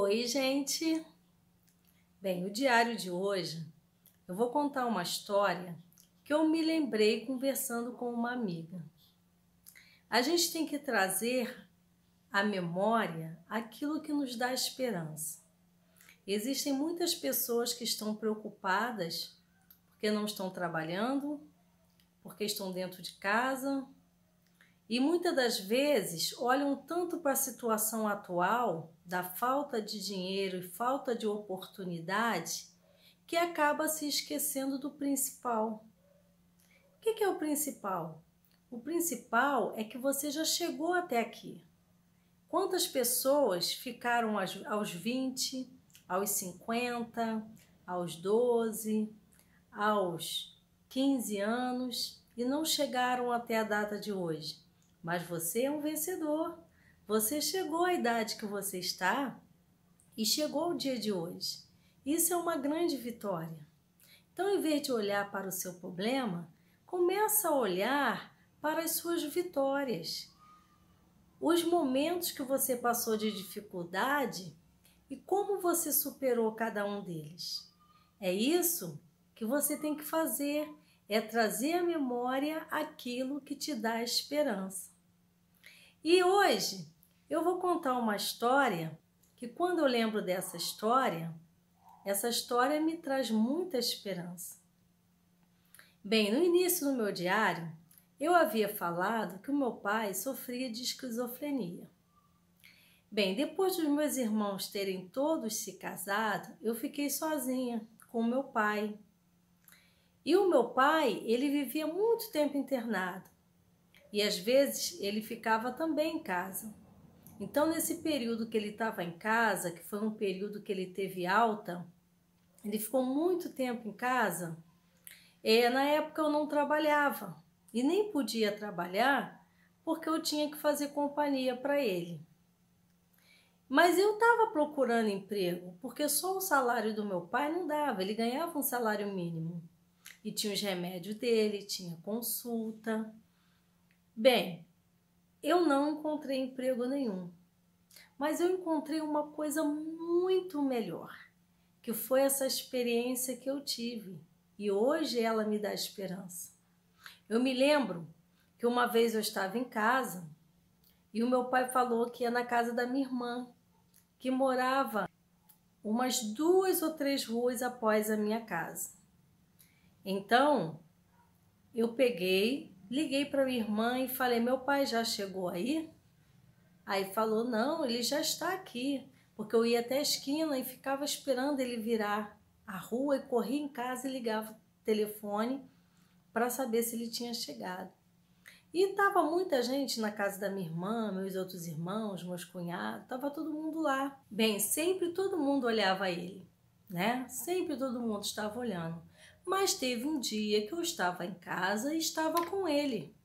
Oi, gente! Bem, o diário de hoje eu vou contar uma história que eu me lembrei conversando com uma amiga. A gente tem que trazer à memória aquilo que nos dá esperança. Existem muitas pessoas que estão preocupadas porque não estão trabalhando, porque estão dentro de casa e muitas das vezes olham tanto para a situação atual da falta de dinheiro e falta de oportunidade que acaba se esquecendo do principal. O que é o principal? O principal é que você já chegou até aqui. Quantas pessoas ficaram aos 20, aos 50, aos 12, aos 15 anos e não chegaram até a data de hoje? Mas você é um vencedor. Você chegou à idade que você está e chegou ao dia de hoje. Isso é uma grande vitória. Então, em vez de olhar para o seu problema, começa a olhar para as suas vitórias. Os momentos que você passou de dificuldade e como você superou cada um deles. É isso que você tem que fazer, é trazer à memória aquilo que te dá esperança. E hoje eu vou contar uma história que, quando eu lembro dessa história, essa história me traz muita esperança. Bem, no início do meu diário, eu havia falado que o meu pai sofria de esquizofrenia. Bem, depois dos meus irmãos terem todos se casado, eu fiquei sozinha com o meu pai. E o meu pai, ele vivia muito tempo internado. E às vezes ele ficava também em casa. Então, nesse período que ele estava em casa, que foi um período que ele teve alta, ele ficou muito tempo em casa. Na época eu não trabalhava e nem podia trabalhar porque eu tinha que fazer companhia para ele. Mas eu estava procurando emprego porque só o salário do meu pai não dava, ele ganhava um salário mínimo. E tinha os remédios dele, tinha consulta. Bem, eu não encontrei emprego nenhum, mas eu encontrei uma coisa muito melhor, que foi essa experiência que eu tive. E hoje ela me dá esperança. Eu me lembro que uma vez eu estava em casa e o meu pai falou que ia na casa da minha irmã, que morava umas 2 ou 3 ruas após a minha casa. Então, eu liguei para minha irmã e falei: meu pai já chegou aí? Aí falou: não, ele já está aqui, porque eu ia até a esquina e ficava esperando ele virar a rua e corria em casa e ligava o telefone para saber se ele tinha chegado. E estava muita gente na casa da minha irmã, meus outros irmãos, meus cunhados, estava todo mundo lá. Bem, sempre todo mundo olhava ele, né? Sempre todo mundo estava olhando. Mas teve um dia que eu estava em casa e estava com ele.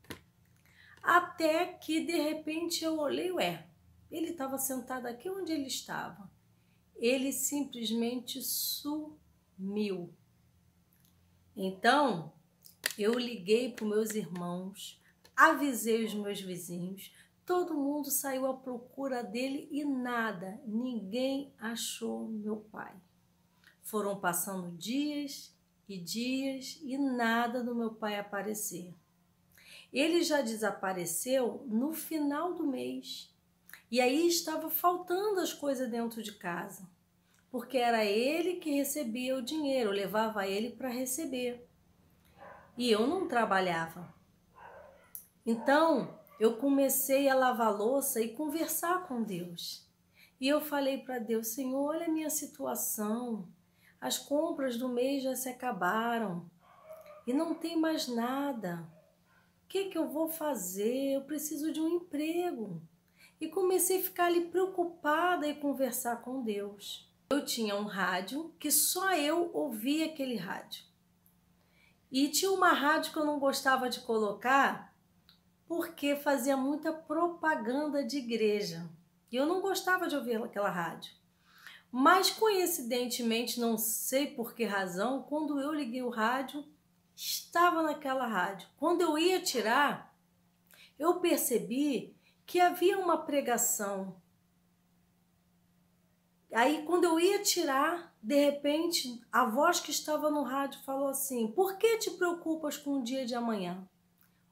Até que, de repente, eu olhei, ele estava sentado aqui onde ele estava. Ele simplesmente sumiu. Então, eu liguei para os meus irmãos, avisei os meus vizinhos, todo mundo saiu à procura dele e nada, ninguém achou meu pai. Foram passando dias e nada do meu pai aparecer. Ele já desapareceu no final do mês. E aí estava faltando as coisas dentro de casa, porque era ele que recebia o dinheiro, eu levava ele para receber. E eu não trabalhava. Então, eu comecei a lavar louça e conversar com Deus. E eu falei para Deus: Senhor, olha a minha situação. As compras do mês já se acabaram e não tem mais nada. O que eu vou fazer? Eu preciso de um emprego. E comecei a ficar ali preocupada e conversar com Deus. Eu tinha um rádio que só eu ouvia aquele rádio. E tinha uma rádio que eu não gostava de colocar porque fazia muita propaganda de igreja. E eu não gostava de ouvir aquela rádio. Mas coincidentemente, não sei por que razão, quando eu liguei o rádio, estava naquela rádio. Quando eu ia tirar, eu percebi que havia uma pregação. Aí quando eu ia tirar, de repente, a voz que estava no rádio falou assim: por que te preocupas com o dia de amanhã?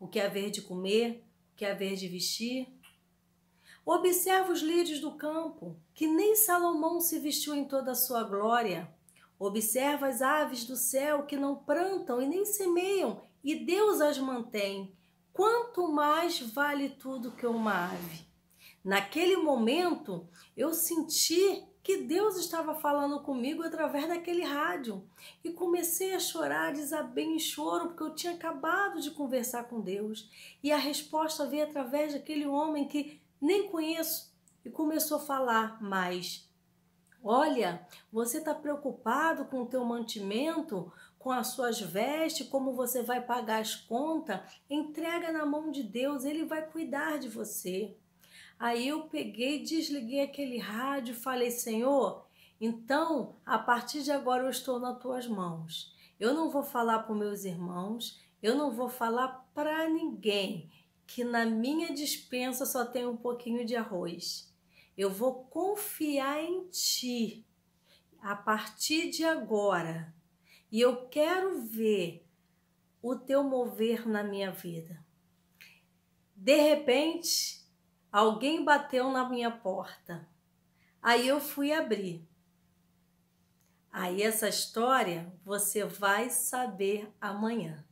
O que haver de comer? O que haver de vestir? Observa os lírios do campo, que nem Salomão se vestiu em toda a sua glória. Observa as aves do céu, que não plantam e nem semeiam, e Deus as mantém. Quanto mais vale tudo que uma ave. Naquele momento, eu senti que Deus estava falando comigo através daquele rádio. E comecei a chorar, desabei em choro, porque eu tinha acabado de conversar com Deus. E a resposta veio através daquele homem que nem conheço, e começou a falar mais. Olha, você está preocupado com o teu mantimento, com as suas vestes, como você vai pagar as contas? Entrega na mão de Deus, Ele vai cuidar de você. Aí eu peguei, desliguei aquele rádio e falei: Senhor, então, a partir de agora eu estou nas tuas mãos. Eu não vou falar para os meus irmãos, eu não vou falar para ninguém que na minha despensa só tem um pouquinho de arroz. Eu vou confiar em Ti a partir de agora. E eu quero ver o Teu mover na minha vida. De repente, alguém bateu na minha porta. Aí eu fui abrir. Aí essa história você vai saber amanhã.